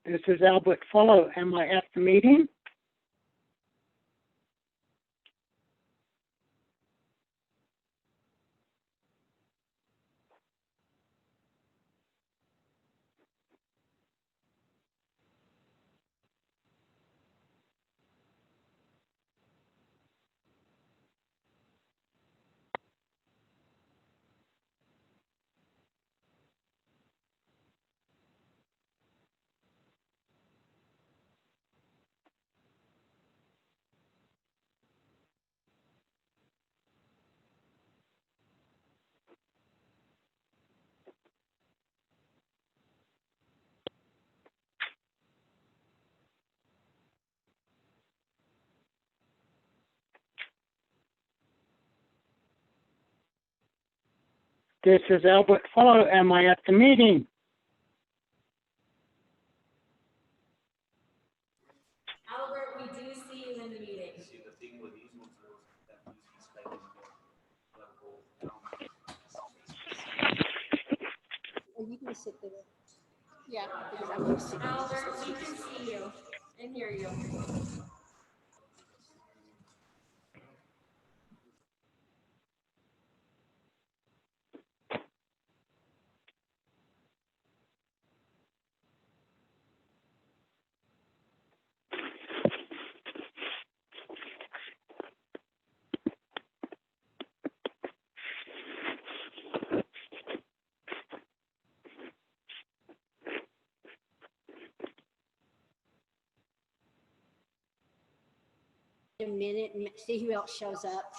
This is Albert Fuller. Am I at the meeting? This is Albert Fuller. Am I at the meeting? Albert, we do see you in the meeting. See, the thing with these ones is that means he's letting go down. Are you going to sit there? Yeah, because I'm going to sit there. Albert, we can see you and hear you. A minute and see who else shows up.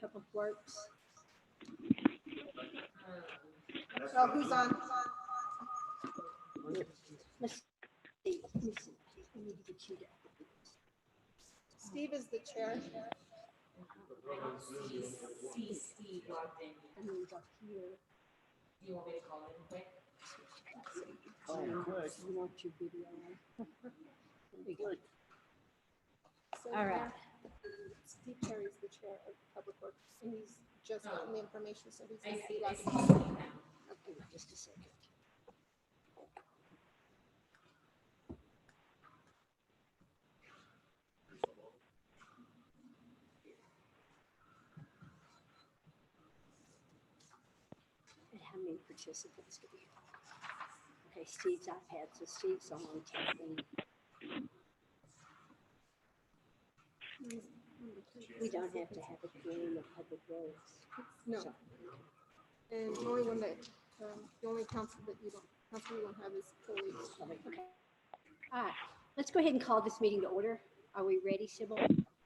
Public Works. Oh, who's on? Let's see. Let me see. I need to get you there. Steve is the chair. See Steve logged in. I mean, up here. You want me to call him quick? You want your video on? There we go. So All right. Steve Perry is the chair of Public Works, and he's just getting the information, so he's I going to see, be I like. see Steve now. Okay, just a second. And how many participants do we have? Okay, Steve's iPad, so Steve's only taking. We don't have to have a quorum of Public Works. No, So, and the only one that, the only council that you don't have is police. okay. All right, let's go ahead and call this meeting to order. Are we ready, Sybil?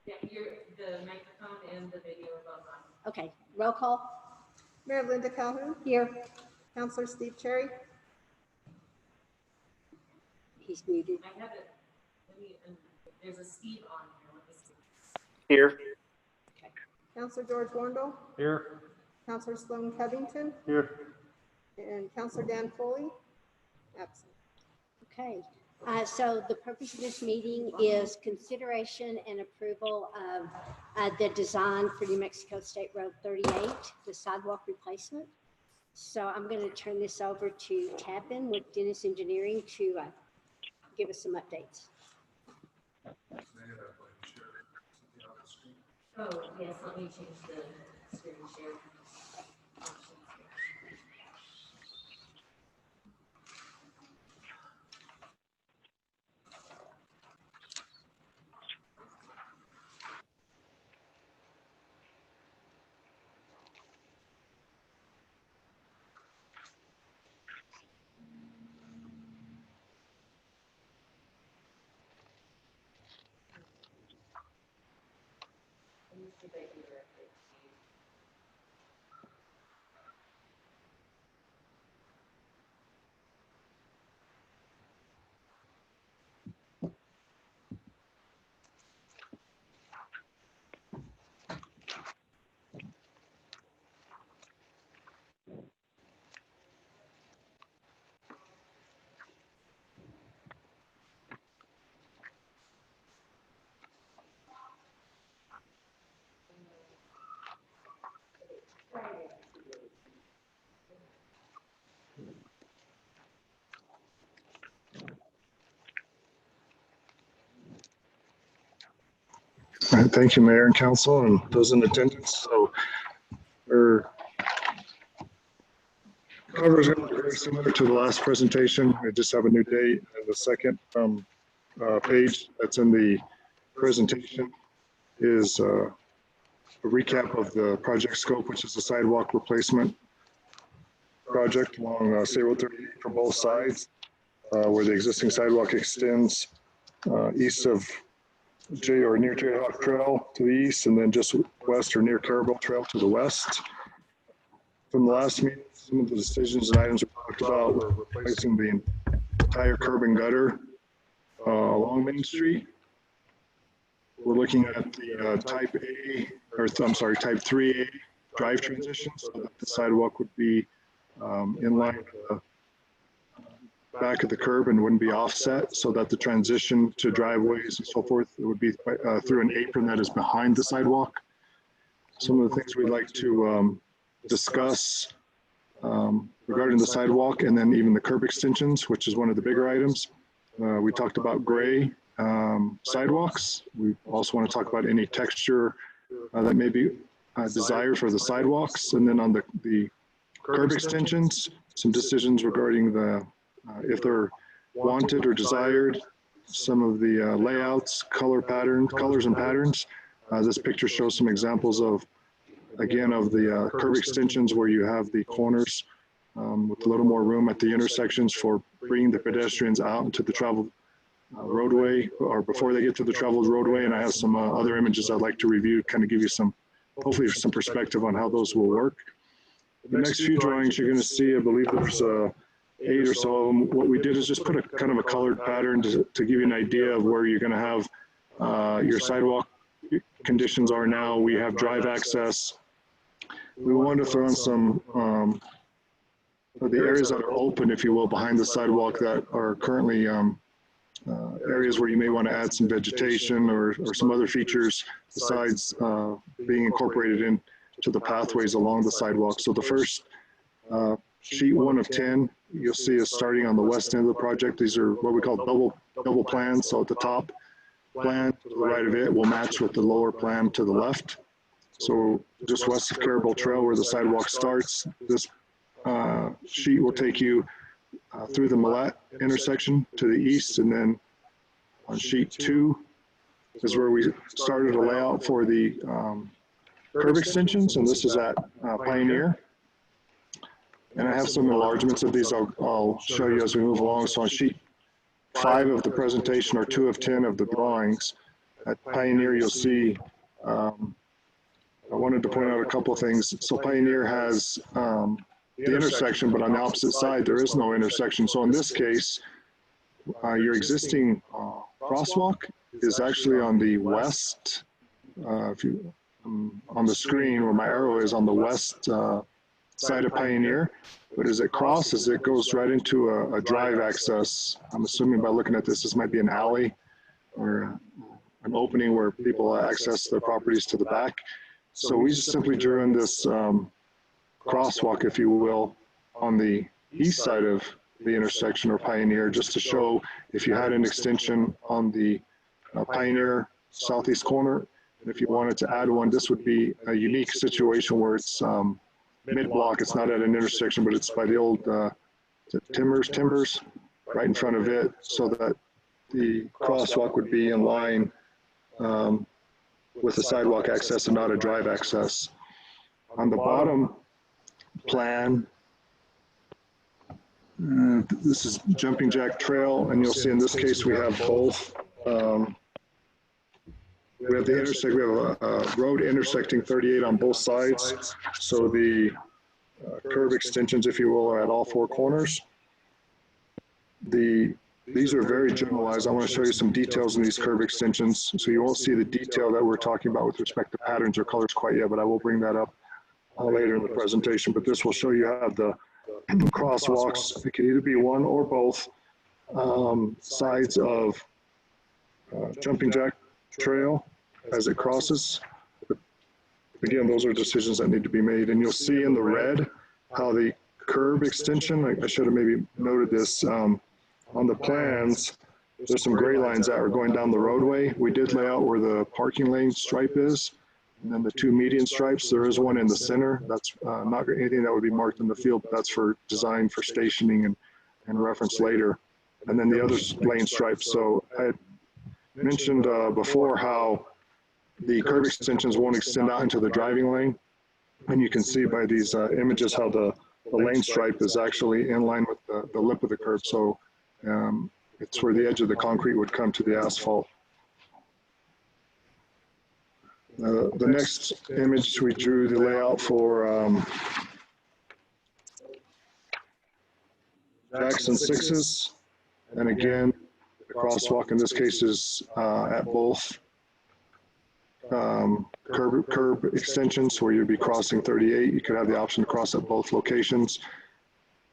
Yeah, the microphone and the video are both on. Okay, roll call. Mayor Linda Calhoun, Here. Counselor Steve Cherry, He's muted. I have it, let me, there's a Steve on here, let me see. Here. Counselor George Wondell, Here. Counselor Sloan Covington, Here. and Counselor Dan Foley, absent. Okay, so the purpose of this meeting is consideration and approval of the design for New Mexico State Road 38, the sidewalk replacement. So I'm going to turn this over to Tappan with Dennis Engineering to give us some updates. Oh, yes, let me change the screen share. Let me see if I can direct it to you. All right, thank you, Mayor and Council, and those in attendance. So, our cover is going to be very similar to the last presentation. We just have a new date, and the second page that's in the presentation is a recap of the project scope, which is the sidewalk replacement project along State Road 38 for both sides, where the existing sidewalk extends east of or near Jayhawk Trail to the east, and then just west or near Caribou Trail to the west. From the last meeting, some of the decisions and items we talked about were replacing the entire curb and gutter along Main Street. We're looking at the type 3A drive transition, so that the sidewalk would be in line with the back of the curb and wouldn't be offset, so that the transition to driveways and so forth, it would be through an apron that is behind the sidewalk. Some of the things we'd like to discuss regarding the sidewalk, and then even the curb extensions, which is one of the bigger items. We talked about gray sidewalks. We also want to talk about any texture that may be desired for the sidewalks. And then on the curb extensions, some decisions regarding the if they're wanted or desired, some of the layouts, colors and patterns. This picture shows some examples of, again, of the curb extensions where you have the corners with a little more room at the intersections for bringing the pedestrians out into the traveled roadway, or before they get to the traveled roadway. And I have some other images I'd like to review, kind of give you some, hopefully some perspective on how those will work. The next few drawings you're going to see, I believe there's 8 or so of them. What we did is just put a kind of a colored pattern to give you an idea of where you're going to have your sidewalk conditions are now. We have drive access. We wanted to throw in some the areas that are open, if you will, behind the sidewalk that are currently areas where you may want to add some vegetation or some other features besides being incorporated into the pathways along the sidewalk. So the first sheet 1 of 10, you'll see is starting on the west end of the project. These are what we call double plans. So at the top plan to the right of it will match with the lower plan to the left. So just west of Caribou Trail where the sidewalk starts, this sheet will take you through the Millet intersection to the east, and then on sheet 2 is where we started a layout for the curb extensions, and this is at Pioneer. And I have some enlargements of these I'll show you as we move along. So on sheet 5 of the presentation, or 2 of 10 of the drawings, at Pioneer you'll see, I wanted to point out a couple of things. So Pioneer has the intersection, but on the opposite side, there is no intersection. So in this case, your existing crosswalk is actually on the west, if you, on the screen where my arrow is on the west side of Pioneer. But as it crosses, it goes right into a drive access. I'm assuming by looking at this, this might be an alley or an opening where people access their properties to the back. So we just simply drew in this crosswalk, if you will, on the east side of the intersection or Pioneer, just to show if you had an extension on the Pioneer southeast corner, and if you wanted to add one, this would be a unique situation where it's mid-block. It's not at an intersection, but it's by the old timbers right in front of it, so that the crosswalk would be in line with the sidewalk access and not a drive access. On the bottom plan, this is Jumping Jack Trail, and you'll see in this case we have both. We have the intersection. We have a road intersecting 38 on both sides. So the curb extensions, if you will, are at all four corners. These are very generalized. I want to show you some details in these curb extensions. So you won't see the detail that we're talking about with respect to patterns or colors quite yet, but I will bring that up later in the presentation. But this will show you how the crosswalks, it can either be one or both sides of Jumping Jack Trail as it crosses. But again, those are decisions that need to be made. And you'll see in the red how the curb extension, I should have maybe noted this, on the plans, there's some gray lines that are going down the roadway. We did lay out where the parking lane stripe is, and then the two median stripes. There is one in the center. That's not anything that would be marked in the field, but that's for design for stationing and reference later. And then the other lane stripes. So I had mentioned before how the curb extensions won't extend out into the driving lane. And you can see by these images how the lane stripe is actually in line with the lip of the curb. So it's where the edge of the concrete would come to the asphalt. The next image, we drew the layout for Jackson 6s. And again, the crosswalk in this case is at both curb extensions where you'd be crossing 38. You could have the option to cross at both locations.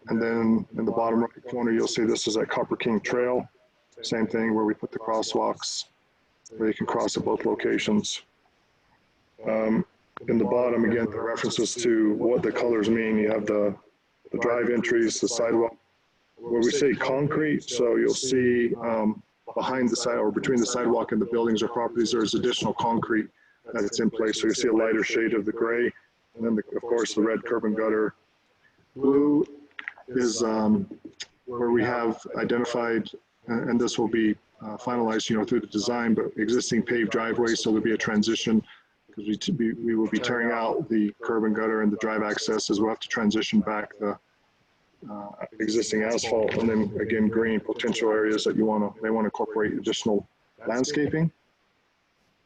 And then in the bottom right corner, you'll see this is at Copper King Trail. Same thing where we put the crosswalks where you can cross at both locations. In the bottom, again, the references to what the colors mean. You have the drive entries, the sidewalk, where we say concrete. So you'll see behind the side or between the sidewalk and the buildings or properties, there's additional concrete that's in place. So you see a lighter shade of the gray, and then of course the red curb and gutter. Blue is where we have identified, and this will be finalized, through the design, but existing paved driveways. So there'll be a transition because we will be tearing out the curb and gutter and the drive access as we'll have to transition back the existing asphalt, and then again green potential areas that they want to incorporate additional landscaping.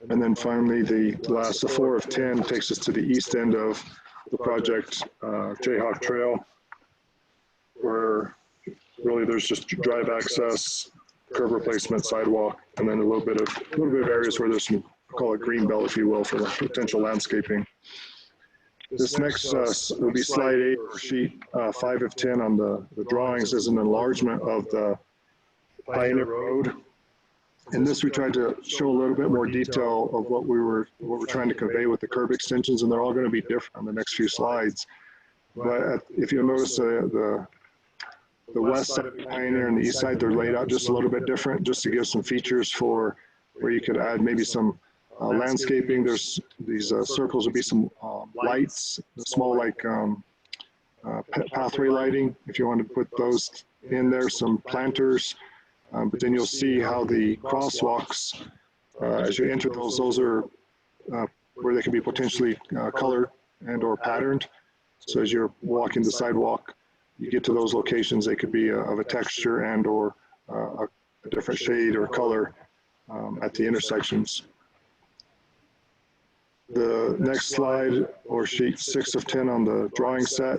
And then finally the 4 of 10 takes us to the east end of the project, Jayhawk Trail, where really there's just drive access, curb replacement, sidewalk, and then a little bit of areas where there's some, call it green belt, if you will, for potential landscaping. This next will be slide 8 or sheet 5 of 10 on the drawings is an enlargement of the Pioneer Road. In this, we tried to show a little bit more detail of what we're trying to convey with the curb extensions, and they're all going to be different on the next few slides. But if you'll notice the west side of Pioneer and the east side, they're laid out just a little bit different, just to give some features for where you could add maybe some landscaping. There's these circles would be some lights, small like pathway lighting, if you want to put those in there, some planters. But then you'll see how the crosswalks, as you enter those are where they can be potentially colored and or patterned. So as you're walking the sidewalk, you get to those locations, they could be of a texture and or a different shade or color at the intersections. The next slide, or sheet 6 of 10 on the drawing set,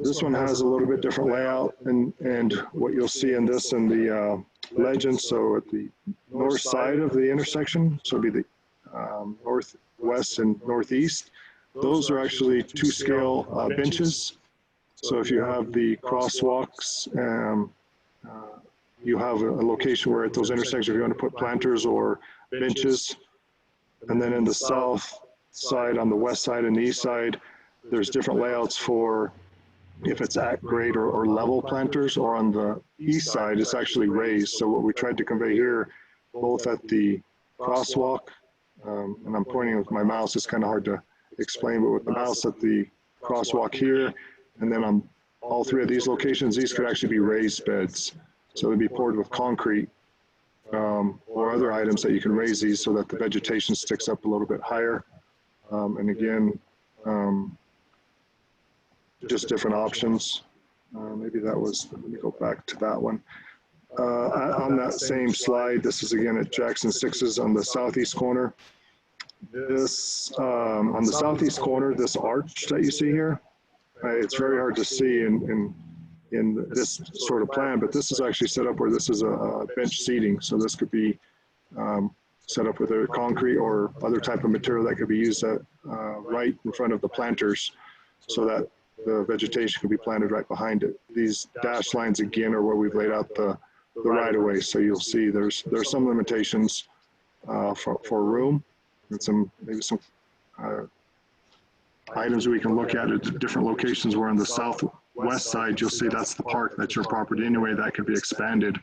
This one has a little bit different layout, and what you'll see in this in the legend. So at the north side of the intersection, so it'll be the northwest and northeast, those are actually 2-scale benches. So if you have the crosswalks, you have a location where at those intersections, if you want to put planters or benches. And then in the south side, on the west side and the east side, there's different layouts for if it's at grade or level planters, or on the east side, it's actually raised. So what we tried to convey here, both at the crosswalk, and I'm pointing with my mouse, it's kind of hard to explain, but with the mouse at the crosswalk here, and then on all 3 of these locations, these could actually be raised beds. So they'd be poured with concrete or other items that you can raise these so that the vegetation sticks up a little bit higher. And again, just different options. Maybe that was, let me go back to that one. On that same slide, this is again at Jackson 6's on the southeast corner. This, on the southeast corner, this arch that you see here, it's very hard to see in this sort of plan, but this is actually set up where this is a bench seating. So this could be set up with a concrete or other type of material that could be used at, right in front of the planters, so that the vegetation could be planted right behind it. These dashed lines again are where we've laid out the right of way. So you'll see there's some limitations for room, and maybe some items we can look at different locations. Where on the southwest side, you'll see that's the park, that's your property anyway, that could be expanded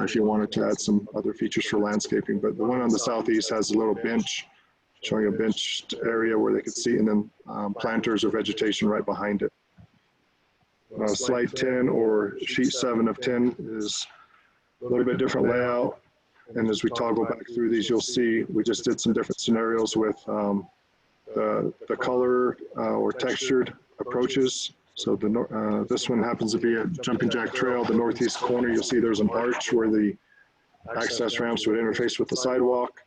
if you wanted to add some other features for landscaping. But the one on the southeast has a little bench, showing a benched area where they could see, and then planters or vegetation right behind it. Slide 10 or sheet 7 of 10 is a little bit different layout. And as we toggle back through these, you'll see we just did some different scenarios with the color or textured approaches. So this one happens to be a Jumping Jack Trail, the northeast corner. You'll see there's an arch where the access ramps would interface with the sidewalk.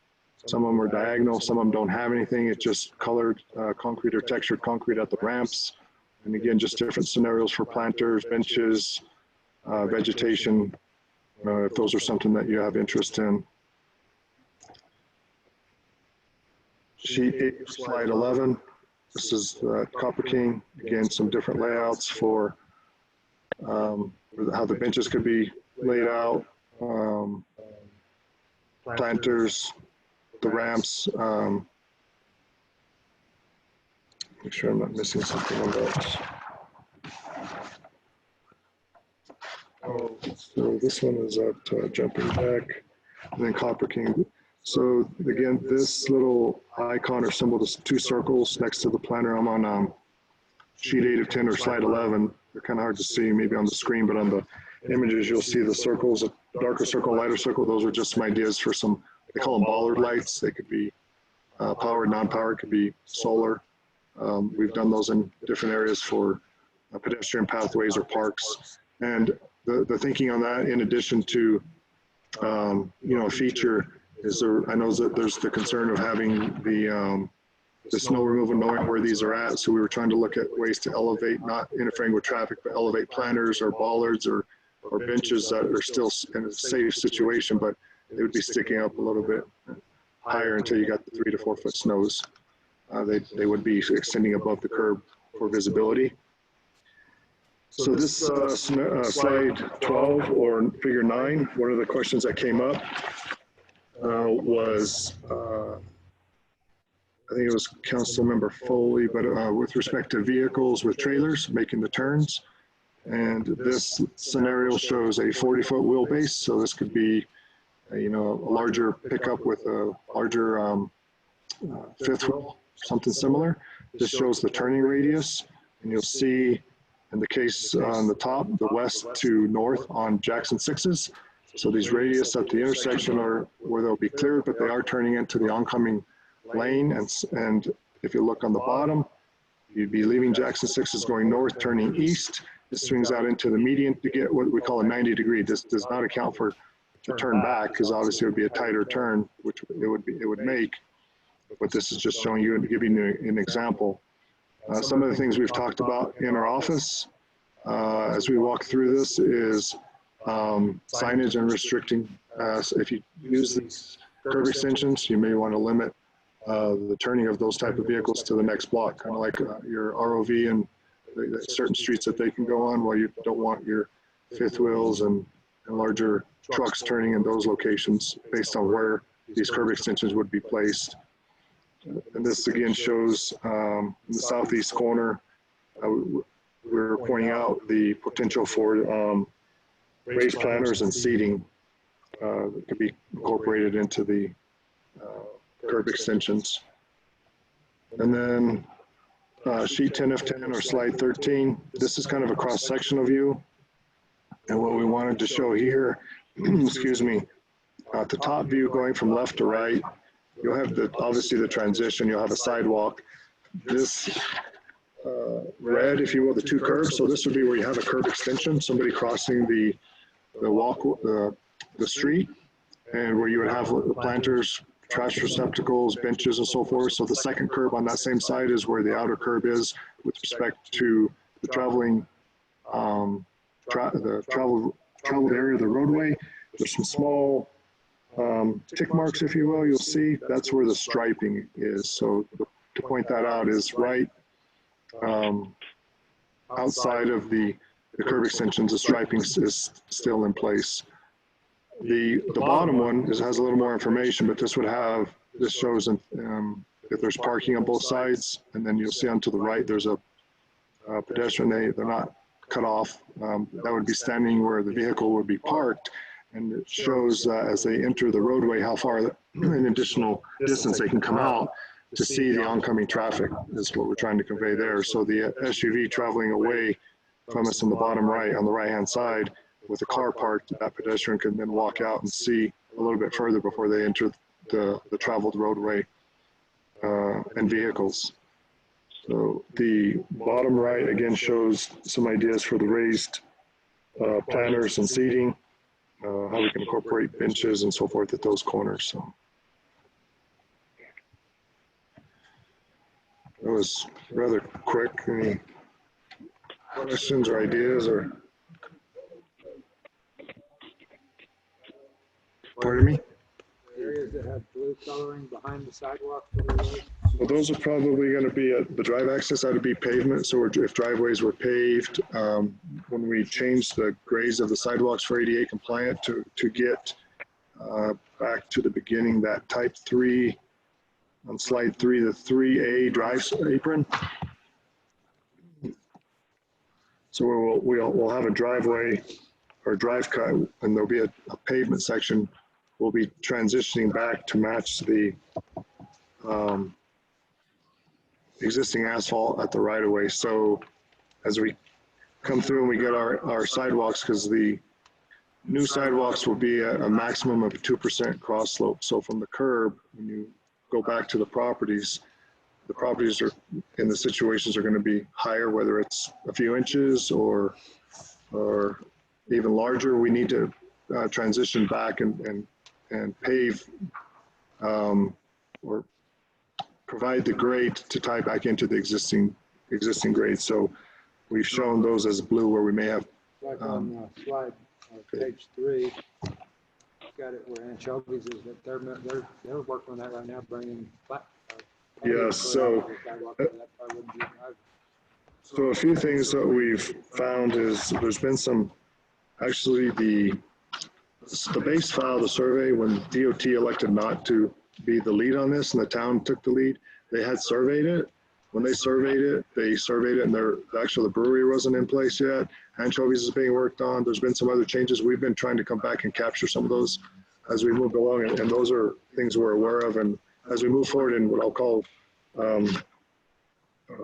Some of them are diagonal, some of them don't have anything. It's just colored concrete or textured concrete at the ramps. And again, just different scenarios for planters, benches, vegetation, if those are something that you have interest in. Sheet 8, slide 11. This is Copper King. Again, some different layouts for how the benches could be laid out, planters, the ramps. Make sure I'm not missing something on those. So this one is at Jumping Jack, and then Copper King. So again, this little icon or symbol, the 2 circles next to the planter, I'm on sheet 8 of 10 or slide 11. They're kind of hard to see maybe on the screen, but on the images, you'll see the circles, a darker circle, lighter circle. Those are just some ideas for some, they call them bollard lights. They could be powered, non-powered, could be solar. We've done those in different areas for pedestrian pathways or parks. And the thinking on that, in addition to, a feature, is I know that there's the concern of having the snow removal, knowing where these are at. So we were trying to look at ways to elevate, not interfering with traffic, but elevate planters or bollards or benches that are still in a safe situation, but they would be sticking up a little bit higher until you got the 3 to 4 foot snows. They would be extending above the curb for visibility. So this slide 12 or figure 9, one of the questions that came up was, I think it was Councilmember Foley, but with respect to vehicles with trailers making the turns. And this scenario shows a 40-foot wheelbase. So this could be, a larger pickup with a larger fifth wheel, something similar. This shows the turning radius, and you'll see in the case on the top, the west to north on Jackson 6's. So these radius at the intersection are where they'll be cleared, but they are turning into the oncoming lane. And if you look on the bottom, you'd be leaving Jackson 6's going north, turning east. It swings out into the median to get what we call a 90-degree. This does not account for the turn back, because obviously it would be a tighter turn, which it would make. But this is just showing you and giving you an example. Some of the things we've talked about in our office as we walk through this is signage and restricting. So if you use these curb extensions, you may want to limit the turning of those type of vehicles to the next block, kind of like your ROV and certain streets that they can go on, while you don't want your fifth wheels and larger trucks turning in those locations based on where these curb extensions would be placed. And this again shows in the southeast corner, we're pointing out the potential for raised planters and seating that could be incorporated into the curb extensions. And then sheet 10 of 10 or slide 13, this is kind of a cross-sectional view. And what we wanted to show here, excuse me, at the top view going from left to right, you'll have obviously the transition, you'll have a sidewalk. This red, if you will, the two curbs. So this would be where you have a curb extension, somebody crossing the street, and where you would have planters, trash receptacles, benches, and so forth. So the second curb on that same side is where the outer curb is with respect to the traveling, traveled area of the roadway. There's some small tick marks, if you will. You'll see that's where the striping is. So to point that out is right outside of the curb extensions, the striping is still in place. The bottom one has a little more information, but this shows if there's parking on both sides, and then you'll see on to the right there's a pedestrian. They're not cut off. That would be standing where the vehicle would be parked, and it shows as they enter the roadway how far an additional distance they can come out to see the oncoming traffic is what we're trying to convey there. So the SUV traveling away from us in the bottom right, on the right-hand side, with the car parked, that pedestrian can then walk out and see a little bit further before they enter the traveled roadway and vehicles. So the bottom right, again, shows some ideas for the raised planters and seating, how we can incorporate benches and so forth at those corners. So that was rather quick. Any questions or ideas or? Pardon me? Areas that have blue coloring behind the sidewalk. Well, those are probably going to be at the drive access. That would be pavement. So if driveways were paved, when we changed the grades of the sidewalks for ADA compliant to get back to the beginning, that type 3 on slide 3, the 3A drive apron. So we'll have a driveway or drive cut, and there'll be a pavement section. We'll be transitioning back to match the existing asphalt at the right of way. So as we come through and we get our sidewalks, because the new sidewalks will be a maximum of 2% cross slope. So from the curb, when you go back to the properties are in the situations are going to be higher, whether it's a few inches or even larger. We need to transition back and pave or provide the grade to tie back into the existing grade. So we've shown those as blue where we may have. Like on slide page 3, got it where anchovies is that they're working on that right now, bringing flat. Yes, so a few things that we've found is there's been some, actually the base file, the survey, when DOT elected not to be the lead on this and the town took the lead, they had surveyed it. When they surveyed it and actually the brewery wasn't in place yet. Anchovies is being worked on. There's been some other changes. We've been trying to come back and capture some of those as we move along, and those are things we're aware of. And as we move forward in what I'll call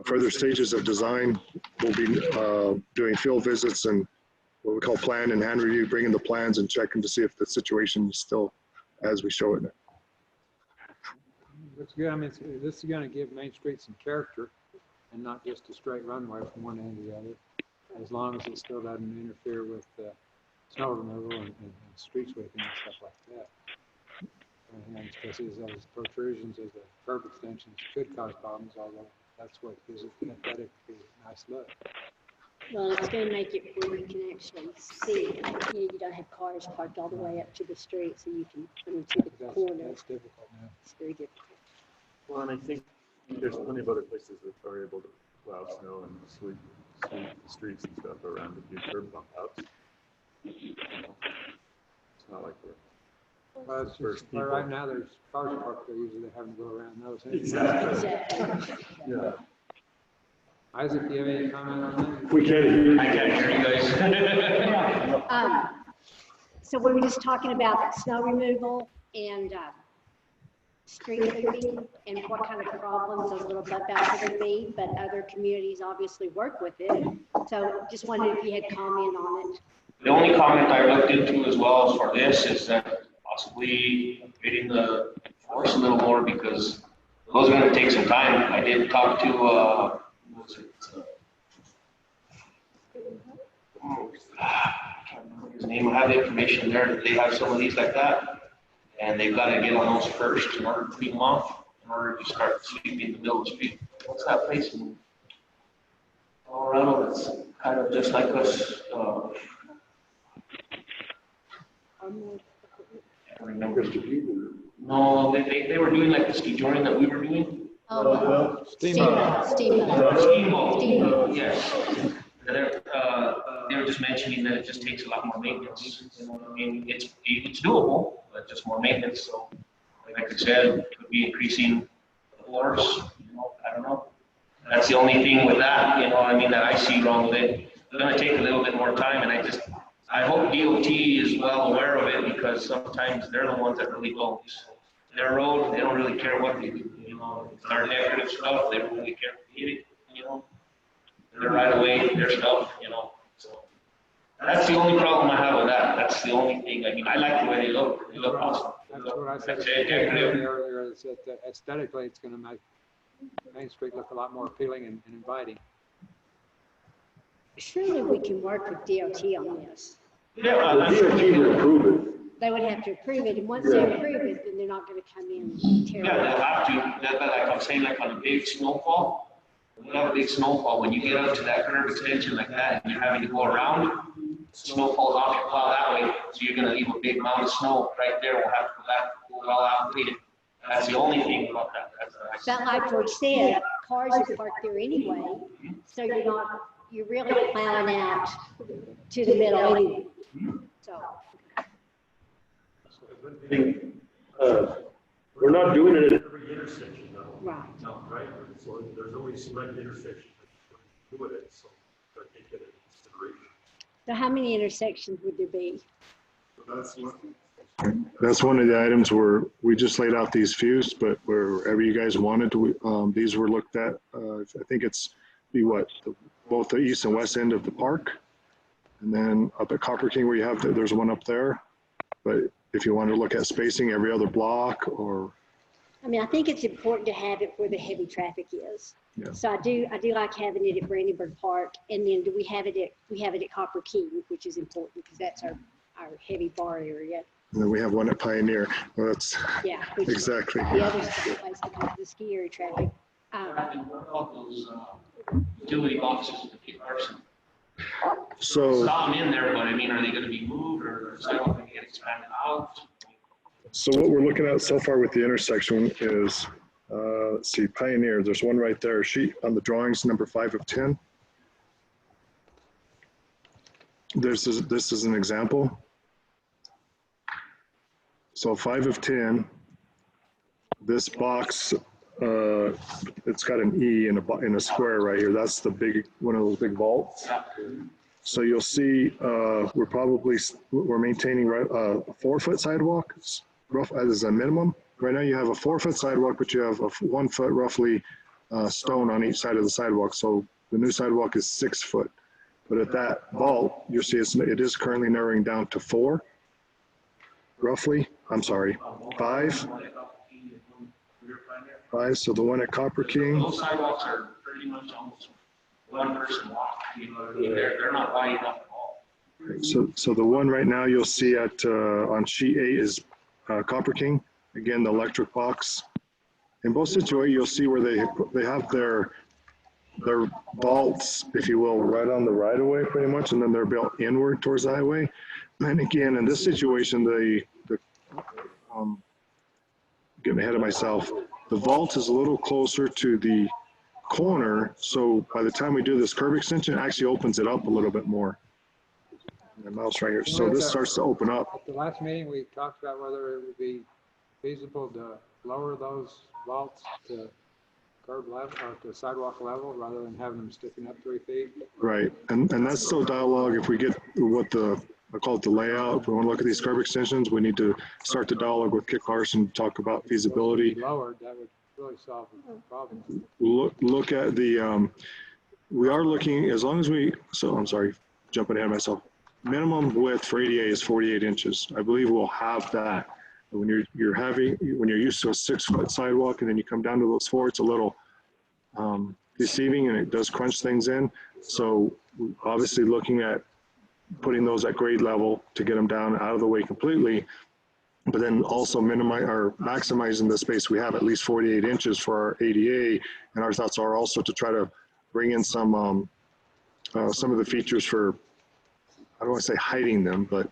further stages of design, we'll be doing field visits and what we call plan and hand review, bringing the plans and checking to see if the situation is still as we show it. Looks good. I mean, this is going to give Main Street some character and not just a straight runway from one end to the other, as long as it still doesn't interfere with snow removal and street sweeping and stuff like that. And especially as those protrusions as the curb extensions could cause problems, although that's what gives it an aesthetic, nice look. Well, it's gonna make it where you can actually see, you don't have cars parked all the way up to the street, so you can, I mean, to the corner. That's difficult now. It's very difficult. Well, and I think there's plenty of other places that are able to plow snow and sweep the streets and stuff around a few curb bump outs. It's not like we're. Well, it's First just, well, people. right now, there's cars parked there, usually they having to go around those. Exactly. Exactly. Yeah. Isaac, do you have any comment on that? We can't hear you. I can't hear you guys. So we were just talking about snow removal and street sweeping and what kind of problems those little bump outs are gonna be, but other communities obviously work with it. So just wondered if you had comment on it. The only comment I looked into as well as for this is that possibly upgrading the force a little more because those are gonna take some time. I did talk to, what was it? I can't remember his name. I have the information there that they have some of these like that. And they've got to get on those first in order to clean them off, in order to start sweeping in the middle of the street. What's that place in Colorado that's kind of just like us? I don't remember. No, they were doing like the ski touring that we were doing. Oh, Steamboat. Steamboat. Yes. They were just mentioning that it just takes a lot more maintenance. You know, I mean, it's doable, but just more maintenance. So, like I said, it could be increasing the force. You know, I don't know. That's the only thing with that. You know, I mean, that I see wrong with it. It's going to take a little bit more time, and I hope DOT is well aware of it because sometimes they're the ones that really don't. Their road, they don't really care what they do. You know, it's our decorative stuff. They don't really care if they get it. You know. They're right away, their stuff, you know, so. That's the only problem I have with that, that's the only thing, I mean, I like the way they look awesome. That's what I said That's it, decorative. earlier, is that aesthetically, it's gonna make Main Street look a lot more appealing and inviting. Surely we can work with DOT on this. Yeah, I'm sure they would do. approve it. They would have to approve it, and once they approve it, then they're not gonna come in and tear Yeah, it they'll up. have to, but like I'm saying, like on a big snowfall, when you have a big snowfall, when you get up to that curb extension like that, and you're having to go around, snow falls off your plow that way, so you're gonna leave a big mound of snow right there, we'll have to go back, pull it all out and clean it. That's the only thing about that. But like George said, cars are parked there anyway, so you're really plowing out to the middle anyway, so. We're not doing it at every intersection, though. Right. No, right? So there's only select intersections that do it, so I think that it's consideration. So how many intersections would there be? That's one of the items where we just laid out these fews, but wherever you guys wanted to, these were looked at. I think it's both the east and west end of the park. And then up at Copper King where you have, there's one up there. But if you want to look at spacing every other block or. I mean, I think it's important to have it where the heavy traffic is. Yeah. So I do like having it at Brandenburg Park, and then we have it at Copper King, which is important because that's our heavy bar area. And then we have one at Pioneer. Well, that's Yeah. Which exactly. The other's a good place because of the ski area traffic. What about those utility boxes in the Carson? So. Saw them in there, but I mean, are they gonna be moved or is that gonna get expanded out? So what we're looking at so far with the intersection is, let's see, Pioneer, there's one right there, sheet on the drawings, number 5 of 10. This is an example. So 5 of 10, this box, it's got an E in a square right here. That's the one of those big vaults. So you'll see, we're maintaining 4-foot sidewalks. Rough as a minimum. Right now you have a 4-foot sidewalk, but you have a 1 foot roughly stone on each side of the sidewalk. So the new sidewalk is 6 foot. But at that vault, you'll see it is currently narrowing down to 4, roughly. I'm sorry, 5. 5. So the one at Copper King. Those sidewalks are pretty much almost one person walk. You know what I mean? They're not wide enough at all. So the one right now you'll see at on sheet 8 is Copper King. Again, the electric box. In both situations, you'll see where they have they're vaults, if you will, right on the right of way pretty much, and then they're built inward towards the highway. And again, in this situation, getting ahead of myself, the vault is a little closer to the corner, so by the time we do this curb extension, it actually opens it up a little bit more. The mouse right here, so this starts to open up. At the last meeting, we talked about whether it would be feasible to lower those vaults to curb level or to sidewalk level rather than having them sticking up 3 feet. Right, and that's still dialogue. If we get what I call it the layout, if we want to look at these curb extensions, we need to start the dialogue with Kit Carson, talk about feasibility. Lowered, that would really solve the problem. Look at the, we are looking, as long as I'm sorry, jumping ahead of myself. Minimum width for ADA is 48 inches. I believe we'll have that. When you're used to a 6-foot sidewalk and then you come down to those 4, it's a little deceiving and it does crunch things in. So obviously looking at putting those at grade level to get them down out of the way completely, but then also maximizing the space we have, at least 48 inches for our ADA. And our thoughts are also to try to bring in some of the features for, I don't want to say hiding them, but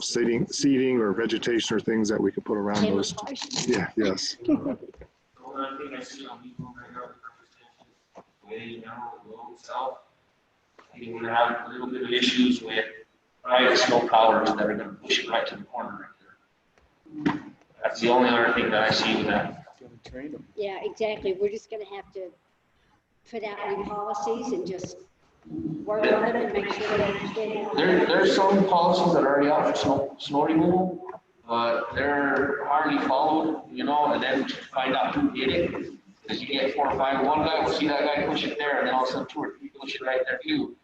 seating or vegetation or things that we could put around those. Yeah, yes. The only thing I see on these ones right now, way now, low south, you're gonna have a little bit of issues with private snow plowers that are gonna push it right to the corner right there. That's the only other thing that I see with that. Train them. Yeah, exactly. We're just gonna have to put out new policies and just work on it and make sure they understand. There's some policies that are already out for snow removal, but they're hardly followed, and then find out who did it. Because you get 4 or 5, one guy will see that guy push it there, and then all of a sudden 2 or 3 push it right there too.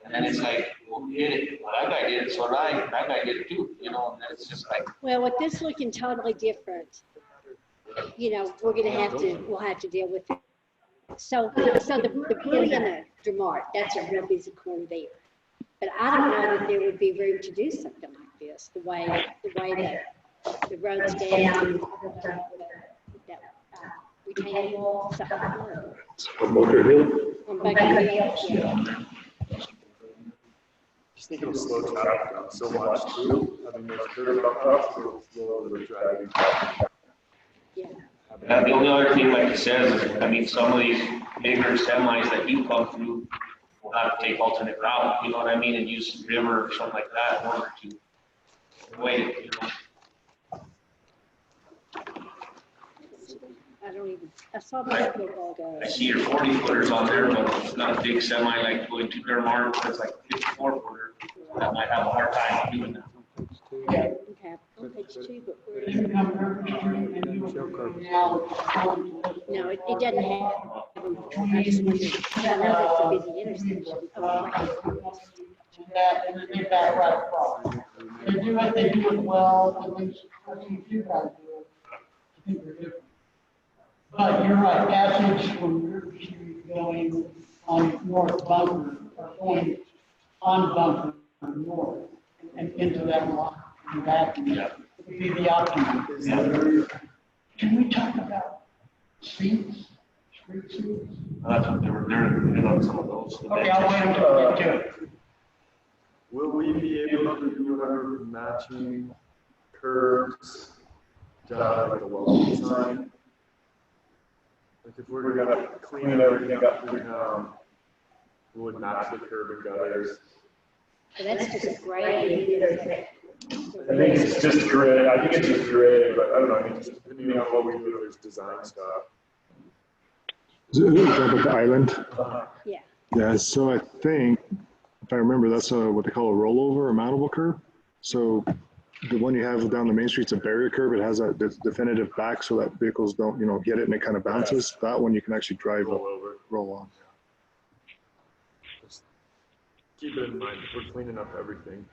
And then it's like, well, who did it? Well, that guy did it, so that guy did it too, and then it's just like. Well, with this looking totally different, we'll have to deal with it. So the pulling in the Dramart, that's a real busy corner there. But I don't know that there would be room to do something like this, the way that the road's down, retaining wall, stuff like that. On Bunker Hill? On Bunker Hill, yeah. Just think it'll slow traffic down so much too. Having those curb bump will slow the driving. Yeah. The only other thing, like you said, is, some of these bigger semis that do come through will have to take alternate route, you know what I mean, and use river or something like that in order to avoid it, I saw that a little ago. I see your 40-footers on there, but it's not a big semi like going to their mark, it's like 54-footer. That might have a hard time doing that. Okay, on page 2, but where is it? No, it doesn't have them. I just wondered, I know that's a busy intersection. Oh, right. And then you've got right across. They do it well, at least you guys do it. I think they're different. But you're right, passage from River Street going on North Bunker, or going on Bunker north and into that block and back. Yeah. Would be the option. Can we talk about seats, street seats? That's what they're doing some of those. Okay, I'll wait until we get to it. Will we be able to do our matching curves down like a welcome sign? Like if we're gonna clean everything up through town, we would match the curb and gutters. So that's just great. I think it's just gray. I think it's just gray, but I don't know. I mean, just depending on what we do, there's design stuff. Is that about the island? Yeah. Yeah, so I think, if I remember, that's what they call a rollover or mountable curb. So the one you have down the main street's a barrier curb. It has a definitive back so that vehicles don't, hit it and it kind of bounces. That one you can actually drive roll on. Just keep it in mind, we're cleaning up everything.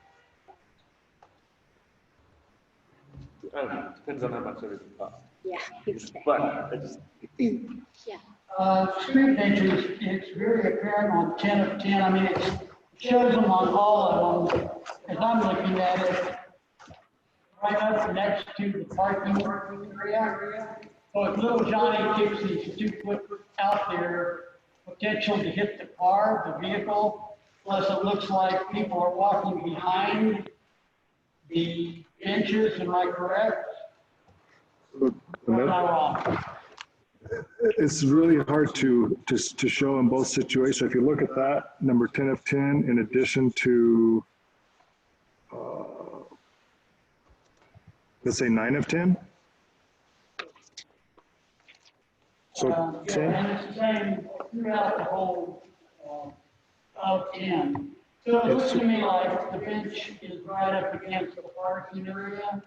I don't know, depends on how much everything costs. Yeah, exactly. But I just. Yeah. Street pictures, it's very apparent on 10 of 10. I mean, it shows them on all of them. As I'm looking at it, right up next to the parking area. So if little Johnny kicks his 2 foot out there potential to hit the car, the vehicle, plus it looks like people are walking behind the benches, am I correct? Or am I wrong? It's really hard to show in both situations. If you look at that, number 10 of 10, in addition to, let's say 9 of 10. So Yeah, 10, and it's the same throughout the whole, of 10. So it looks to me like the bench is right up against the parking area,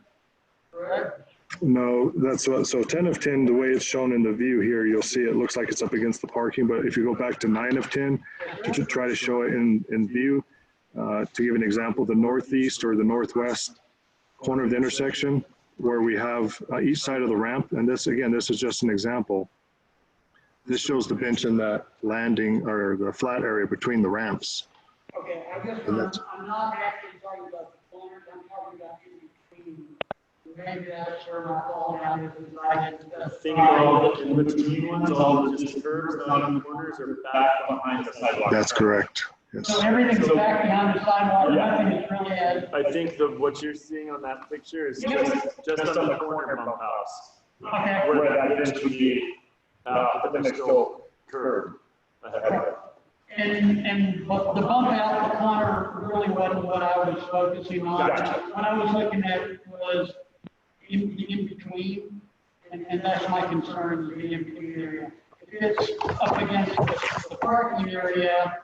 correct? no, that's what, so 10 of 10, the way it's shown in the view here, you'll see it looks like it's up against the parking, but if you go back to 9 of 10, to try to show it in view, to give an example, the northeast or the northwest corner of the intersection, where we have each side of the ramp, and this, again, this is just an example. This shows the bench in that landing or the flat area between the ramps. Okay, I guess And I'm that's- not actually talking about the corners, I'm talking about in between. Maybe that's where my fall down is, I didn't. Think all the in between ones, all the just curves out on the corners are back behind the sidewalk. That's correct. Yes. So everything's So- back behind the sidewalk, Yeah. nothing is really as. I think what you're seeing on that picture is just on the corner bump house. Okay. Where that bench would be, but then there's still curb ahead of it. But the bump out the corner really wasn't what I was focusing on. Gotcha. What I was looking at was in between, and that's my concern, is the in between area. If it's up against the parking area,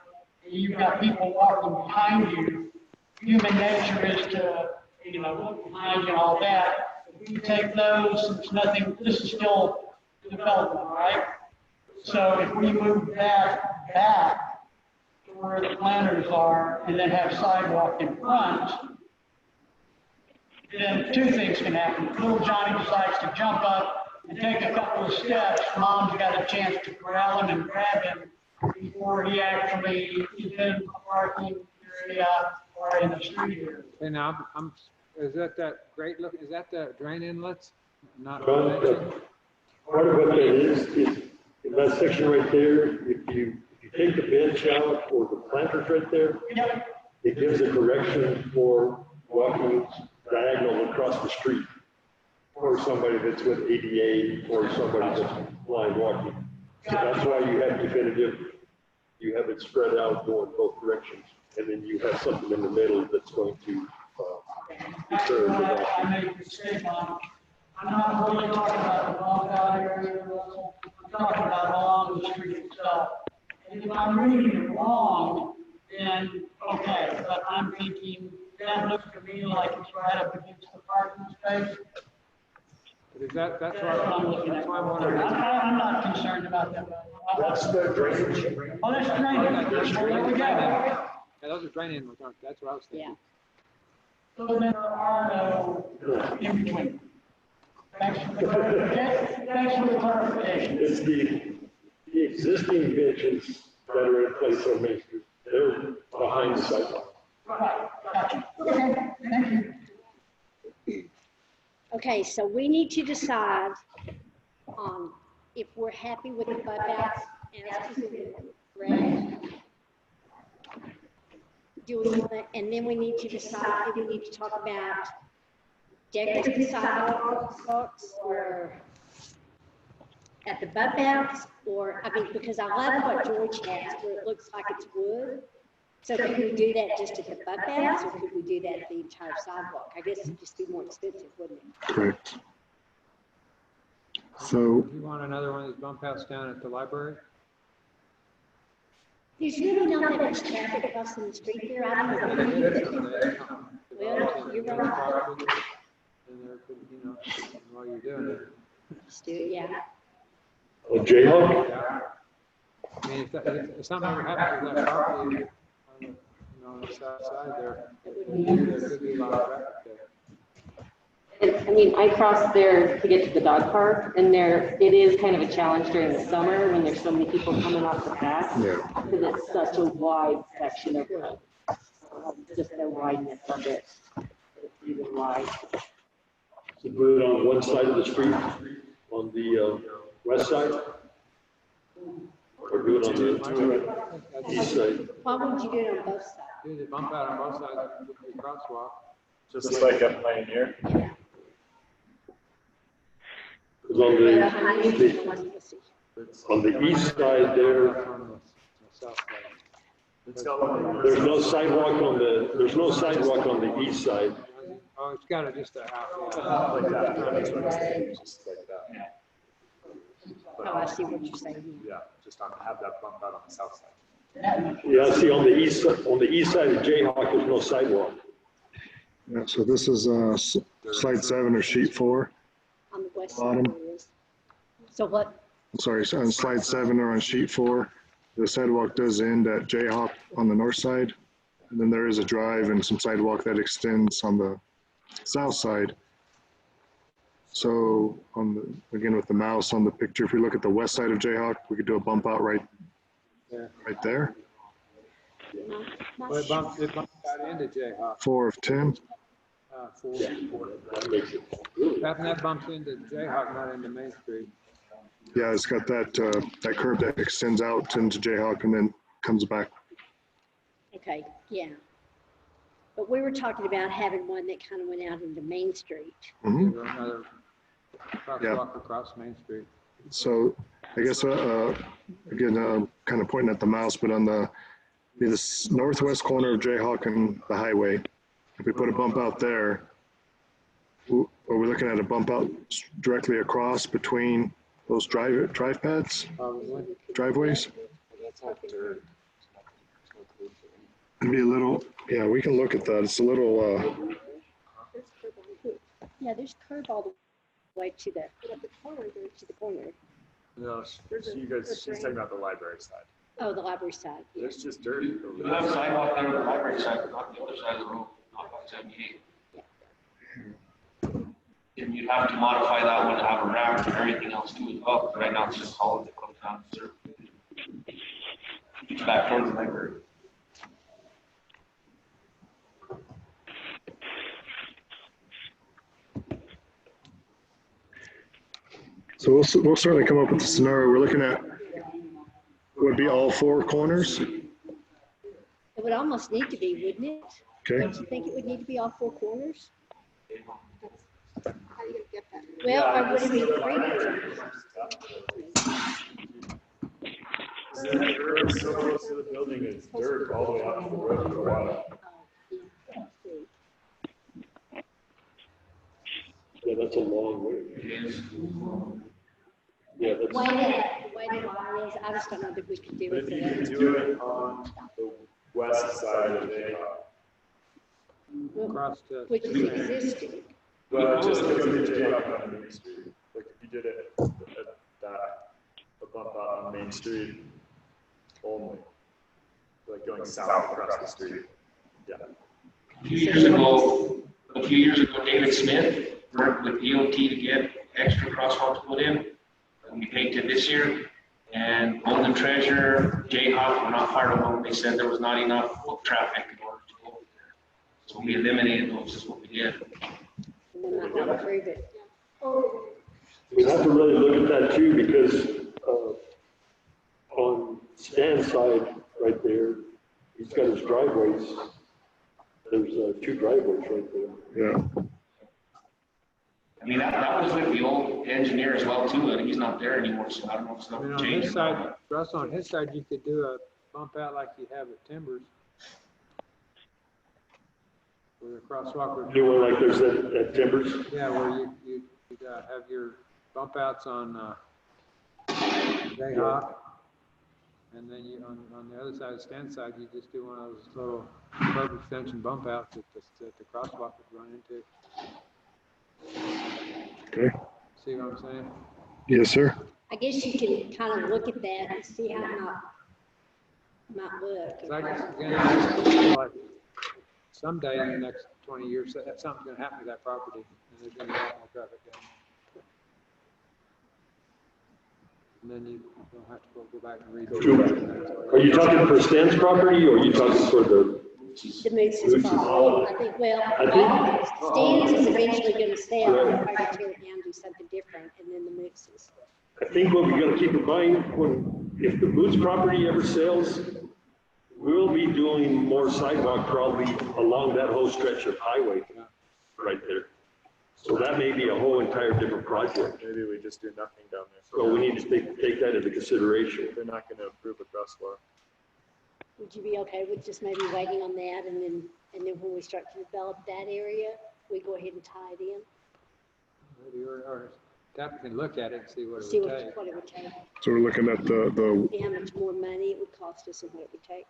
and you've got people walking behind you, human nature is to, look behind you and all that. If we take those, it's nothing, this is still development, right? So if we move that back to where the planters are and then have sidewalk in front, then two things can happen. Little Johnny decides to jump up and take a couple of steps. Mom's got a chance to corral him and grab him before he actually is in the parking area or in the street area. And now, is that great look, is that the drain inlets? Not Well, mentioned? part of what that is in that section right there, if you take the bench out or the planters right there, Yep. it gives a direction for walking diagonal across the street. Or somebody that's with ADA or somebody that's blind walking. So that's why you have definitive, you have it spread out going both directions. And then you have something in the middle that's going to deter the walking. I made a mistake on. I'm not really talking about the bump out area, Russell. I'm talking about along the street itself. And if I'm reading it wrong, then okay, but I'm thinking that looks to me like it's right up against the parking space. But is that's That's what I'm looking at. that's why I'm wondering. I'm not concerned about that. That's the drainage. Oh, that's drainage. There we go. Yeah, those are drain inlets, aren't they? That's what I was thinking. Yeah. So then there are no in between. Thanks for the clarification. It's the existing benches that are in place on Main Street. They're behind the sidewalk. Right, gotcha. Okay, thank you. Okay, so we need to decide if we're happy with the bud outs as presented, correct? Do we want, and then we need to decide if we need to talk about decorative sidewalks or at the bud outs, or, I mean, because I love what George has, where it looks like it's wood. So could we do that just at the bud outs, or could we do that at the entire sidewalk? I guess it'd just be more expensive, wouldn't it? Correct. So, You want another one of those bump outs down at the library? There's really not that much traffic crossing the street there. I don't know. Well, you're right. And there could, while you're doing it. Just do it, yeah. A Jayhawk? Yeah. I mean, if something ever happens with that property on the south side there, there could be a lot of traffic there. I mean, I cross there to get to the dog park, and it is kind of a challenge during the summer when there's so many people coming off the path. yeah, Because it's such a wide section of road. Just the wideness of it. It's even wide. To put it on one side of the street, on the west side? or do it on the east side. Why wouldn't you do it on both sides? Do the bump out on both sides with the crosswalk. Just like a Pioneer. Yeah. 'Cause It's, on the east side there, On the south side. it's got one. there's no sidewalk on the east side. Oh, it's got just a half. Like that. That's what I was thinking, just like that. Oh, I see what you're saying. Yeah, just have that bump out on the south side. Yeah, see, on the east side of Jayhawk, there's no sidewalk. Yeah, so this is slide 7 or sheet 4. On the west Bottom. side there is. So what, Sorry, so on slide 7 or on sheet 4, the sidewalk does end at Jayhawk on the north side. And then there is a drive and some sidewalk that extends on the south side. So again, with the mouse on the picture, if we look at the west side of Jayhawk, we could do a bump out right there. Well, it bumps out into Jayhawk. 4 of 10. 4. That makes it really. That bumps into Jayhawk, not into Main Street. Yeah, it's got that curve that extends out into Jayhawk and then comes back. okay, yeah. But we were talking about having one that kind of went out into Main Street. Mhm. Another crosswalk across Main Street. So I guess, again, kind of pointing at the mouse, but on the northwest corner of Jayhawk and the highway, if we put a bump out there, are we looking at a bump out directly across between those drive paths, Probably. driveways? That's not dirt. It'd be a little, yeah, we can look at that. It's a little, Yeah, there's curb all the way to the corner. No, you guys, she's talking about the library side. Oh, the library side. Yeah. There's just dirt over You there. have a sidewalk there on the library side, but not the other side of the road, not like 78. And you'd have to modify that one to have a ramp and everything else too as well. Right now it's just solid that comes down the circle. It's back towards the library. so we'll certainly come up with a scenario. We're looking at, would be all 4 corners. It would almost need to be, wouldn't it? Okay. Don't you think it would need to be all 4 corners? How are you gonna get that? Well, or would it be 3 corners? The curb so close to the building is dirt all the way out to the road for a while. Oh, yeah. Yeah, that's a long way. It is. Yeah, The that's, way the line is, I just don't know that we could do But it. if you could do it on the west side of Jayhawk, Across to. Which is existing. but just because of Jayhawk on Main Street, like if you did it at that, a bump out on Main Street only, like going south across the street. Yeah. A few years ago, David Smith worked with DOT to get extra crosswalks put in. And we painted this year. And Golden Treasure, Jayhawk were not part of them. They said there was not enough foot traffic in order to go there. So we eliminated those, is what we did. And then might not approve it. we have to really look at that too, because, on Stan's side right there, he's got his driveways. There's, 2 driveways right there. Yeah. I mean, that was with the old engineer as well too, and he's not there anymore, so I don't know if it's I mean, not on his changed. side, Russ, on his side, you could do a bump out like you have at Timbers. Where the crosswalk would. New one like there's at Timbers. Yeah, where you'd have your bump outs on Jayhawk. And then you, on the other side, Stan's side, you just do one of those little curb extension bump outs that the crosswalk would run into. Okay. See what I'm saying? Yes, sir. I guess you can kind of look at that and see how it might look. So I guess, again, I feel like someday in the next 20 years, something's gonna happen to that property, and there's gonna be a lot more traffic down. And then you don't have to go back and redo it. Are you talking for Stan's property, or are you talking for the? The Moose's problem. I think, well, Stan's is eventually gonna sell, and probably tear it down, do something different, and then the Moose's. I think what we gotta keep in mind, if the Boots property ever sells, we'll be doing more sidewalk probably along that whole stretch of highway right there. So that may be a whole entire different project. Maybe we just do nothing down there. So we need to take that into consideration. They're not gonna approve a crosswalk. Would you be okay with just maybe waiting on that and then when we start to develop that area, we go ahead and tie it in? Maybe our staff can look at it and see what it See would take. what it would take, So we're looking at the see how much more money it would cost us and what it would take.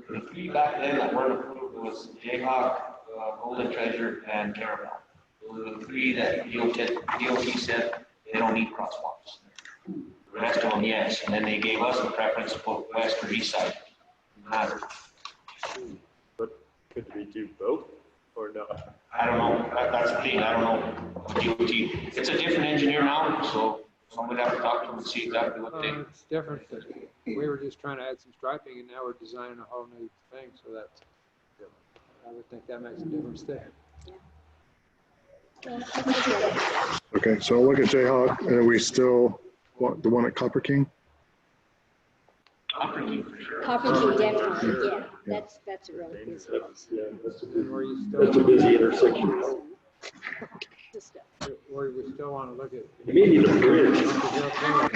The three back then that weren't approved was Jayhawk, Golden Treasure, and Caravel. Those are the three that DOT said they don't need crosswalks. The rest of them, yes, and then they gave us a preference for west or east side. Matter. But could we do both or no? I don't know, that's the thing, I don't know, DOT. It's a different engineer now, so somebody have to talk to them and see exactly what they. It's different. We were just trying to add some striping and now we're designing a whole new thing. So that's, I would think that makes a difference there. okay, so I'll look at Jayhawk, and we still want the one at Copper King. Copper King for sure. Copper King, definitely, yeah, that's a really busy. And where you That's a still, busy intersection. Just, where we still want to look at. You may need a bridge. Bunker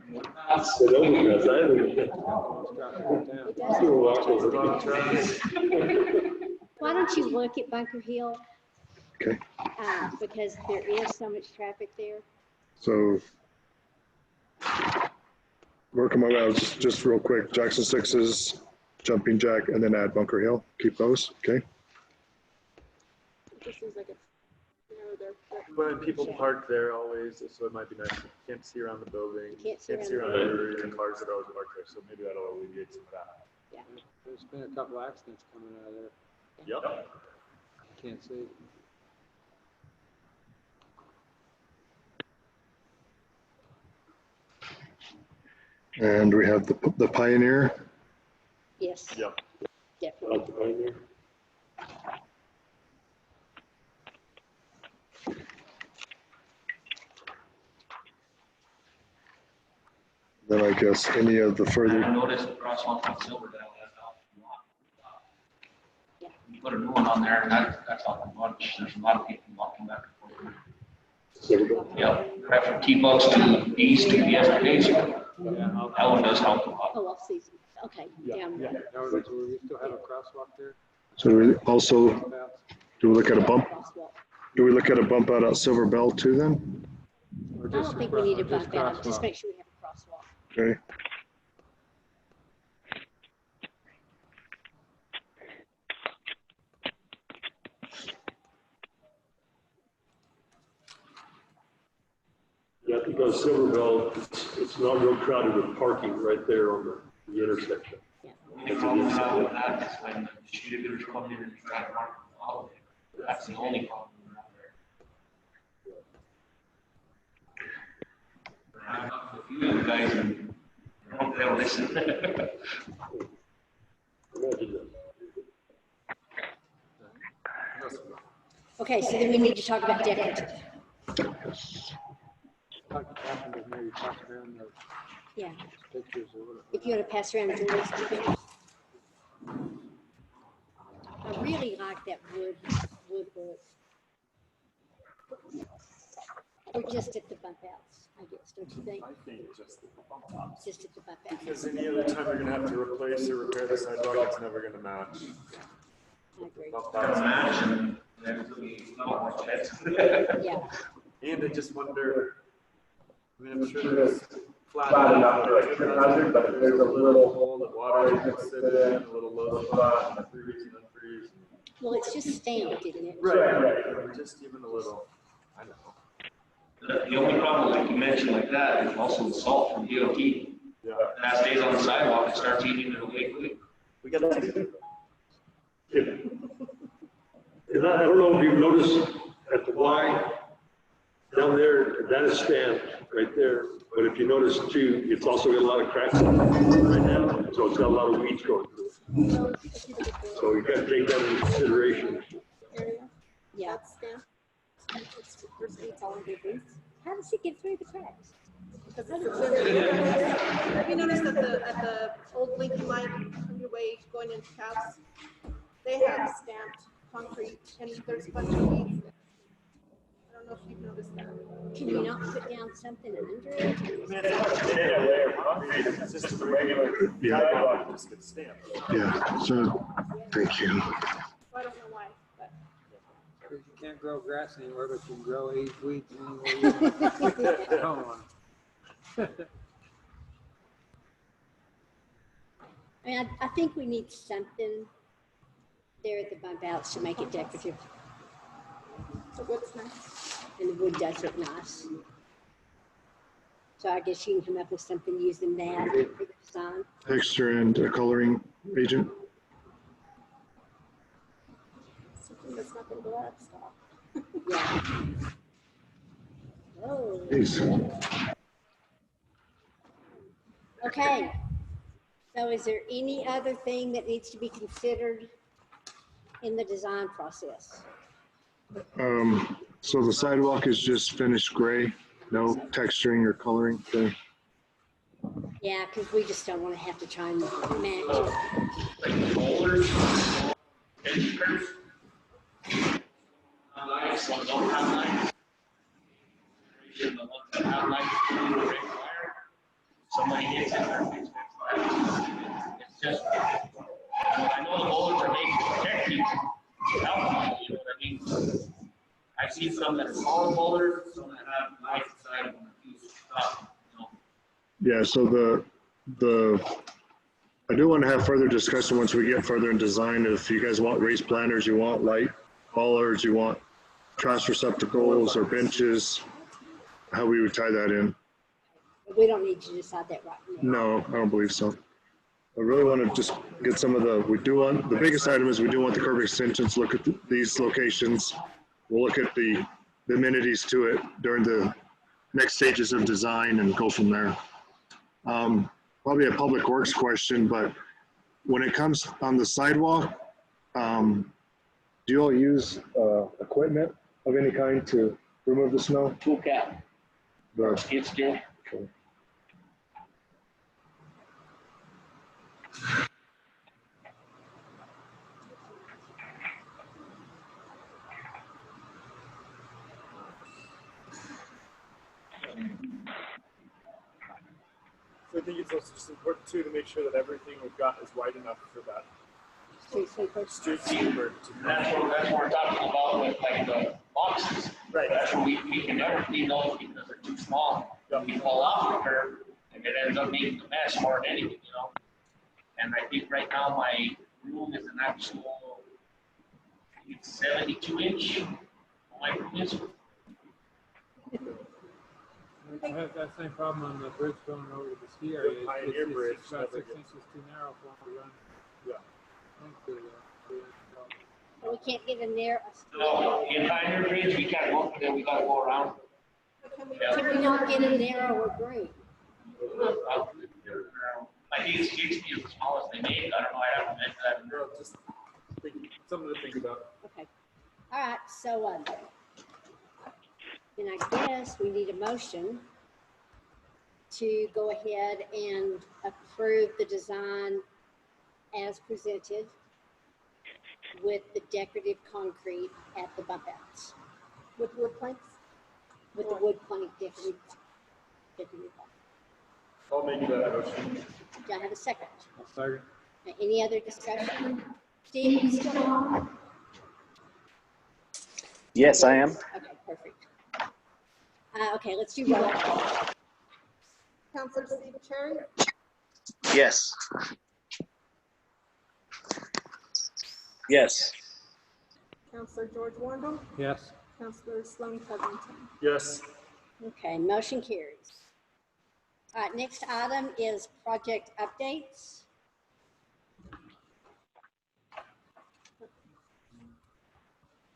It overpass, I haven't. It does. Do a walk over. Why don't you look at Bunker Hill? Okay. Because there is so much traffic there. So working my way out just real quick. Jackson 6's, Jumping Jack, and then add Bunker Hill. Keep those. Okay. It just seems like it's, they're. When people park there always, so it might be nice. You can't see around the building. You can't see see around around the the cars that always park there. So maybe that'll alleviate some of that. There's been a couple accidents coming out of there. Yep. You can't see. And we have the Pioneer. Yes, Yep. definitely. Then I guess any of the I further, noticed the crosswalk on Silver that left off a lot. Yeah. You put a new one on there, and that's off a bunch. There's a lot of people walking back and forth. Yep, right from T-Bucks to east to yesterday's. That one does help a lot. Oh, off season, okay, down there. Now, do we still have a crosswalk there? so we also, do we look at a bump? Crosswalk. Do we look at a bump out at Silver Bell too then? Or I just don't think we need to or just bump out, just crosswalk? make sure we have a crosswalk. Okay. Yeah, because Silverville, it's not real crowded with parking right there on the intersection. The problem we have with that is when the shooters come in and try to mark them all there. That's the only problem out there. I've talked to a few of you guys and they don't listen. Okay, so then we need to talk about decorative. Talk to Catherine, maybe pass around the Yeah, pictures or whatever. if you want to pass around Julie's pictures. I really like that wood look. Or just at the bump outs, I guess, don't you think? I think just the bump tops. Just at the bump outs. Because any other time you're gonna have to replace or repair the sidewalk, it's never gonna match. I agree. Bump Gotta tops. match and there's gonna be a lot more sheds. Yeah, And I just wonder, I mean, I'm sure there's flat enough for like a hazard, but if there's a little hole that water can sit in, a little low spot, and freeze and unfreeze. well, it's just stamped, isn't it? Right. Just even a little, I don't know. The only problem, like you mentioned like that, is also the salt from DOT. Yeah. That stays on the sidewalk and starts eating it away quick. We gotta do that. And I don't know if you've noticed at the Y down there, that is stamped right there. But if you notice too, it's also got a lot of cracks in it right now. So it's got a lot of weeds growing through it. So you gotta take that into consideration. Area, Yeah, that's stamped. There's eight all in difference. How does it get through the cracks? Because have you noticed that at the old Lincoln Mine on your way going into Cavs, they have stamped concrete and there's a bunch of weeds. I don't know if you've noticed that. Can you not put down something under it? It's just a regular sidewalk, just gets stamped. Yeah, so, thank you. So I don't know why, but. Because you can't grow grass anywhere, but you can grow weeds anywhere you want. Come on. I mean, I think we need something there at the bump outs to make it decorative, The wood's nice. and the wood does look nice. So I guess you can come up with something using that for the design. Texture and a coloring agent. Something that's not gonna go out of stock. Yeah. Oh. Please. Okay. So is there any other thing that needs to be considered in the design process? So the sidewalk is just finished gray, no texturing or coloring. Okay. Yeah, because we just don't want to have to try and match it. Like boulders, edge curves. Lines, some don't have lines. The ones that have lines, they require. Somebody hits it, it's just, I know the boulders are made to protect you, to help you, you know what I mean? I've seen some that are solid boulders, some that have lines inside them, you know. Yeah, so I do want to have further discussion once we get further in design. If you guys want raised planters, you want light bollards, you want trash receptacles or benches, how we would tie that in. But we don't need to decide that right now. No, I don't believe so. I really want to just get some of the biggest item is we do want the curb extensions, look at these locations. We'll look at the amenities to it during the next stages of design and go from there. Probably a public works question, but when it comes on the sidewalk, do you all use equipment of any kind to remove the snow? Tool cap, The- skid steer. okay. So I think it's also just important too to make sure that everything we've got is wide enough for that Street sweepers. street sweeper to. That's what we're talking about with like the boxes. Right. That's where we can never clean those because they're too small. We fall off the curb and it ends up making a mess more than anything, you know? And I think right now my room is an actual, it's 72 inch. My room is. I had that same problem on the bridge going over to the ski area. The Pioneer Bridge, It's about 6 never inches too narrow for them to run. Yeah. Into So we can't get in there. No, the entire bridge, we can't go, then we gotta go around. Can we not get a narrower green? I think it's 60 is the smallest they made. I don't know, I haven't measured that. Well, just something to think about. Okay. All right, so, then I guess we need a motion to go ahead and approve the design as presented with the decorative concrete at the bump outs, With wood planks? with the wood plank decorative. I'll make that motion. Do I have a second? Second. Any other discussion? Steve, you still on? Yes, I am. Okay, perfect. Okay, let's do roll call. Counselor Steve Cherry? Yes. Yes. Counselor George Wondell? Yes. Counselor Sloan Covington? Yes. Okay, motion carries. All right, next item is project updates.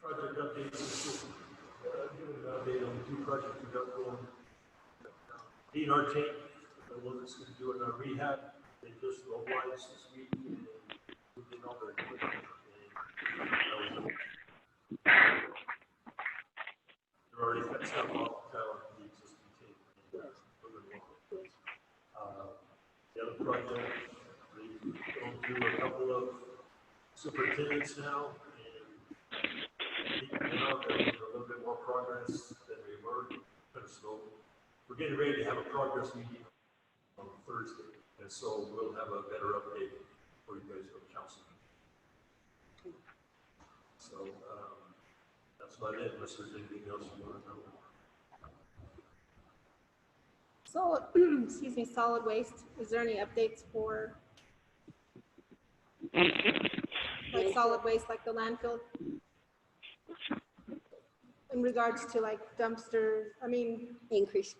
Project updates, just give an update on the two projects we got going. DNR tank, we're just gonna do it on rehab, they just mobilized this week and we did all their equipment. stuff off the tower, the existing tape. The other project, we've gone through a couple of superintendents now, and now they're making a little bit more progress than they were. So we're getting ready to have a progress meeting on Thursday, and so we'll have a better update for you guys from council. So that's about it, unless there's anything else you want to know. So, excuse me, solid waste, is there any updates for like solid waste, like the landfill? In regards to like dumpsters, I mean, Increase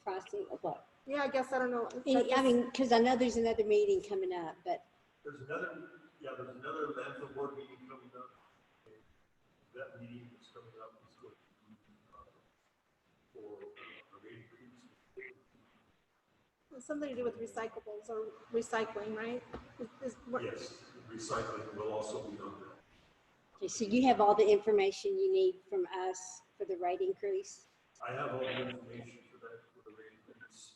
pricing of what? yeah, I guess, I don't know. I mean, because I know there's another meeting coming up, but There's another landfill board meeting coming up. That meeting is coming up, is going to be for a rate increase. Something to do with recyclables or recycling, right? Yes, recycling will also be on that. okay, so you have all the information you need from us for the rate increase? I have all the information for that, for the rate increase.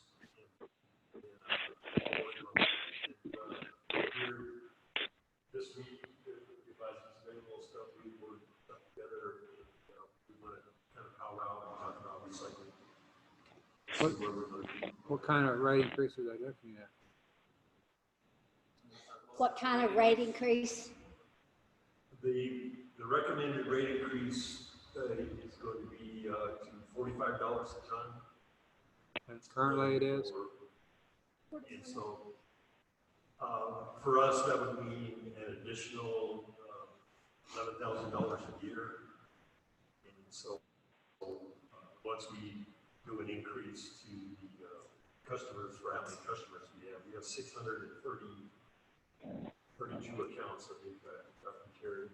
Here, this week, if I just say a little stuff, we were stuck together, we want to kind of powwow and talk about recycling. What kind of rate increase are they looking at? What kind of rate increase? The recommended rate increase is going to be to $45 a ton. And currently it is? And so, for us, that would mean an additional $11,000 a year. And so, once we do an increase to the customers, for how many customers we have 632 accounts that we've got carried.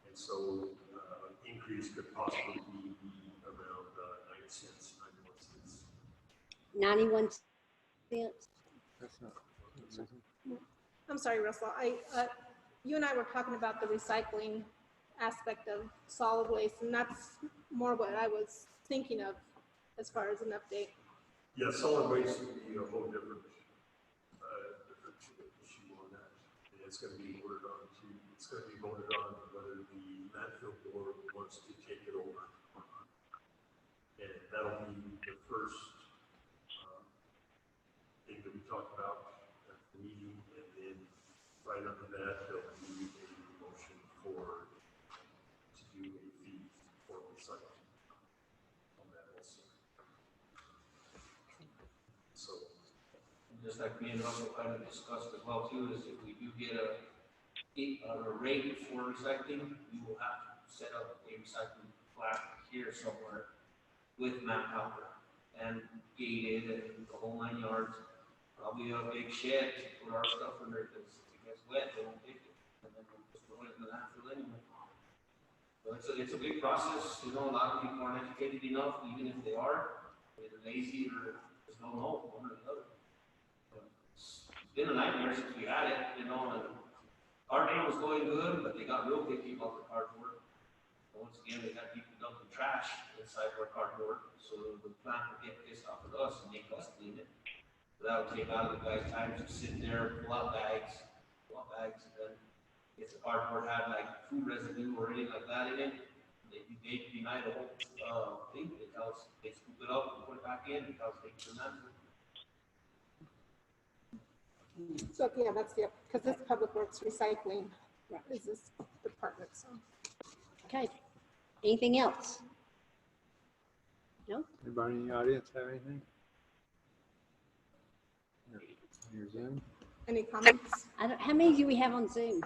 And so, increase could possibly be around 9 cents, 91 cents. 91 cents? That's not. I'm sorry, Russell, you and I were talking about the recycling aspect of solid waste, and that's more what I was thinking of as far as an update. Yeah, solid waste would be a whole different issue on that. And it's going to be voted on whether the landfill board wants to take it over. And that'll be the first thing that we talked about at the meeting, and then right under that, there'll be a motion to do a fee for recycling on that also. So, Just like me and Russell kind of discussed as well too, is if we do get a rate for recycling, we will have to set up a recycling plant here somewhere with manpower and gated and the whole 9 yards. Probably a big shed to put our stuff in there, because if it gets wet, they won't take it. And then we'll just throw it in the landfill anyway. So it's a big process. You know, a lot of people aren't educated enough, even if they are, they're lazy or just don't know one or the other. It's been a nightmare since we had it, you know, and our day was going good, but they got real picky about the cardboard. And once again, they got people dumping trash inside our cardboard, so the plant would get pissed off at us and make us clean it. But that would take out of the guy's time to sit there, pull out bags, and then if the cardboard had like food residue or anything like that in it, they deny the whole thing. They tell us they scoop it up and put it back in, and tell us they can do that. So, yeah, that's because this Public Works Recycling is this department, so. Okay, anything else? No? Anybody in the audience have anything? Your Zoom? Any comments? How many do we have on Zoom?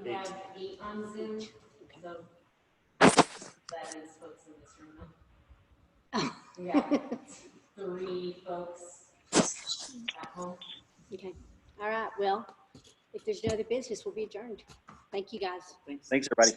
We have 8 on Zoom, so that is folks in this room. Oh. We have 3 folks at home. Okay, all right, well, if there's no other business, we'll be adjourned. Thank you, guys. Thanks, everybody.